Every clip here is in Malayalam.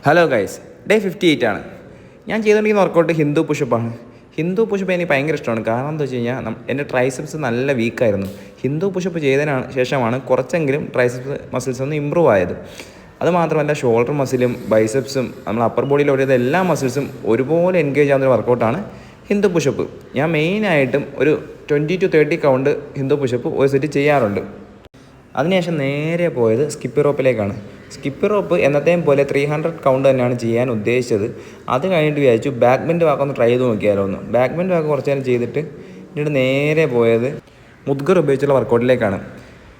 ഹലോ ഗൈസ്, ഡേ 58 ആണ്. ഞാൻ ചെയ്തുകൊണ്ടിരിക്കുന്ന വർക്കൗട്ട് ഹിന്ദു പുഷപ്പാണ്. ഹിന്ദു പുഷപ്പ് എനിക്ക് ഭയങ്കര ഇഷ്ടമാണ്. കാരണം എന്താ വെച്ച് കഴിഞ്ഞാൽ എൻ്റെ ട്രൈസെപ്സ് നല്ല വീക്കായിരുന്നു. ഹിന്ദു പുഷപ്പ് ചെയ്തതിന് ശേഷമാണ് കുറച്ചെങ്കിലും ട്രൈസെപ്സ് മസിൽസ് ഒന്ന് ഇമ്പ്രൂവ് ആയത്. അതുമാത്രമല്ല, ഷോൾഡർ മസിലും ബൈസെപ്സും നമ്മൾ അപ്പർ ബോഡിയിൽ ഓടിയത് എല്ലാ മസിൽസും ഒരുപോലെ എൻഗേജ് ആവുന്നൊരു വർക്കൗട്ടാണ് ഹിന്ദു പുഷപ്പ്. ഞാൻ മെയിനായിട്ടും ഒരു 20 to 30 കൗണ്ട് ഹിന്ദു പുഷപ്പ് ഒരു സെറ്റ് ചെയ്യാറുണ്ട്. അതിനുശേഷം നേരെ പോയത് സ്കിപ്പ് റോപ്പിലേക്കാണ്. സ്കിപ്പ് റോപ്പ് എന്നത്തെയും പോലെ 300 കൗണ്ട് തന്നെയാണ് ചെയ്യാൻ ഉദ്ദേശിച്ചത്. അത് കഴിഞ്ഞിട്ട് വിചാരിച്ചു ബാക്ക് ബെൻഡ് വാക്ക് ഒന്ന് ട്രൈ ചെയ്ത് നോക്കിയാലോ ഒന്ന്. ബാക്ക് ബെൻഡ് വാക്ക് കുറച്ച് നേരം ചെയ്തിട്ട് പിന്നീട് നേരെ പോയത് മുദ്ഗർ ഉപയോഗിച്ചുള്ള വർക്കൗട്ടിലേക്കാണ്.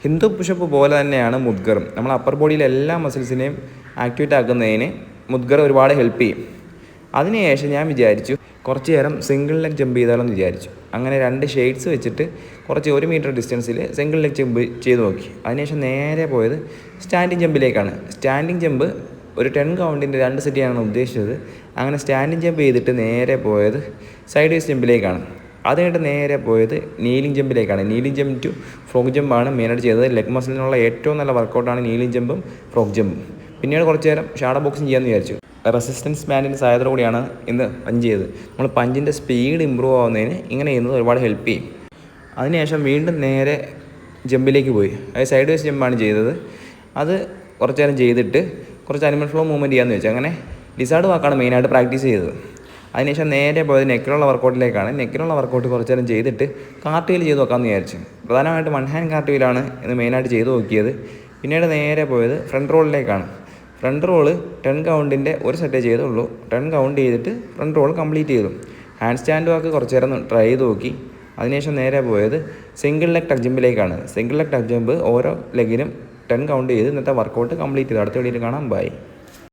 ഹിന്ദു പുഷപ്പ് പോലെ തന്നെയാണ് മുദ്ഗറും. നമ്മൾ അപ്പർ ബോഡിയിലെ എല്ലാ മസിൽസിനെയും ആക്ടിവേറ്റ് ആക്കുന്നതിന് മുദ്ഗർ ഒരുപാട് ഹെൽപ്പ് ചെയ്യും. അതിനുശേഷം ഞാൻ വിചാരിച്ചു കുറച്ച് നേരം സിംഗിൾ ലെഗ് ജമ്പ് ചെയ്താലോന്ന് വിചാരിച്ചു. അങ്ങനെ 2 ഷെയ്ഡ്സ് വെച്ചിട്ട് കുറച്ച് 1 മീറ്റർ ഡിസ്റ്റൻസിൽ സിംഗിൾ ലെഗ് ജമ്പ് ചെയ്ത് നോക്കി. അതിനുശേഷം നേരെ പോയത് സ്റ്റാൻഡിങ് ജമ്പിലേക്കാണ്. സ്റ്റാൻഡിങ് ജമ്പ് ഒരു 10 കൗണ്ടിൻ്റെ 2 സെറ്റ് ചെയ്യാനാണ് ഉദ്ദേശിച്ചത്. അങ്ങനെ സ്റ്റാൻഡിങ് ജമ്പ് ചെയ്തിട്ട് നേരെ പോയത് സൈഡ് വേസ് ജമ്പിലേക്കാണ്. അത് കഴിഞ്ഞിട്ട് നേരെ പോയത് നീലിംഗ് ജമ്പിലേക്കാണ്. നീലിംഗ് ജമ്പ് ടു ഫ്രോഗ് ജമ്പാണ് മെയിനായിട്ട് ചെയ്തത്. ലെഗ് മസിലിനുള്ള ഏറ്റവും നല്ല വർക്കൗട്ടാണ് നീലിംഗ് ജമ്പും ഫ്രോഗ് ജമ്പും. പിന്നീട് കുറച്ച് നേരം ഷാഡോ ബോക്സിങ് ചെയ്യാമെന്ന് വിചാരിച്ചു. റെസിസ്റ്റൻസ് ബാൻഡിൻ്റെ സഹായത്തോടു കൂടിയാണ് ഇന്ന് പഞ്ച് ചെയ്തത്. നമ്മൾ പഞ്ചിൻ്റെ സ്പീഡ് ഇമ്പ്രൂവ് ആവുന്നതിന് ഇങ്ങനെ ചെയ്യുന്നത് ഒരുപാട് ഹെൽപ്പ് ചെയ്യും. അതിനുശേഷം വീണ്ടും നേരെ ജമ്പിലേക്ക് പോയി. അതായത് സൈഡ് വേസ് ജമ്പാണ് ചെയ്തത്. അത് കുറച്ച് നേരം ചെയ്തിട്ട് കുറച്ച് അനിമൽ ഫ്ലോ മൂവ്മെൻറ്റ് ചെയ്യാമെന്ന് വെച്ചാൽ അങ്ങനെ ലിസാർഡ് വാക്കാണ് മെയിനായിട്ട് പ്രാക്ടീസ് ചെയ്തത്. അതിനുശേഷം നേരെ പോയത് നെക്കിലുള്ള വർക്കൗട്ടിലേക്കാണ്. നെക്കിലുള്ള വർക്കൗട്ട് കുറച്ച് നേരം ചെയ്തിട്ട് കാർട്ട് വീൽ ചെയ്ത് നോക്കാമെന്ന് വിചാരിച്ചു. പ്രധാനമായിട്ട് 1 ഹാൻഡ് കാർട്ട് വീലാണ് ഇന്ന് മെയിനായിട്ട് ചെയ്ത് നോക്കിയത്. പിന്നീട് നേരെ പോയത് ഫ്രണ്ട് റോളിലേക്കാണ്. ഫ്രണ്ട് റോള് 10 കൗണ്ടിൻ്റെ ഒരു സെറ്റേ ചെയ്തുള്ളൂ. 10 കൗണ്ട് ചെയ്തിട്ട് ഫ്രണ്ട് റോൾ കംപ്ലീറ്റ് ചെയ്തു. ഹാൻഡ് സ്റ്റാൻഡ് വാക്ക് കുറച്ച് നേരം ട്രൈ ചെയ്ത് നോക്കി. അതിനുശേഷം നേരെ പോയത് സിംഗിൾ ലെഗ് ടക്ക് ജമ്പിലേക്കാണ്. സിംഗിൾ ലെഗ് ടക്ക് ജമ്പ് ഓരോ ലെഗിനും 10 കൗണ്ട് ചെയ്ത് ഇന്നത്തെ വർക്കൗട്ട് കംപ്ലീറ്റ് ചെയ്തു. അടുത്ത വീഡിയോയിൽ കാണാം. ബൈ.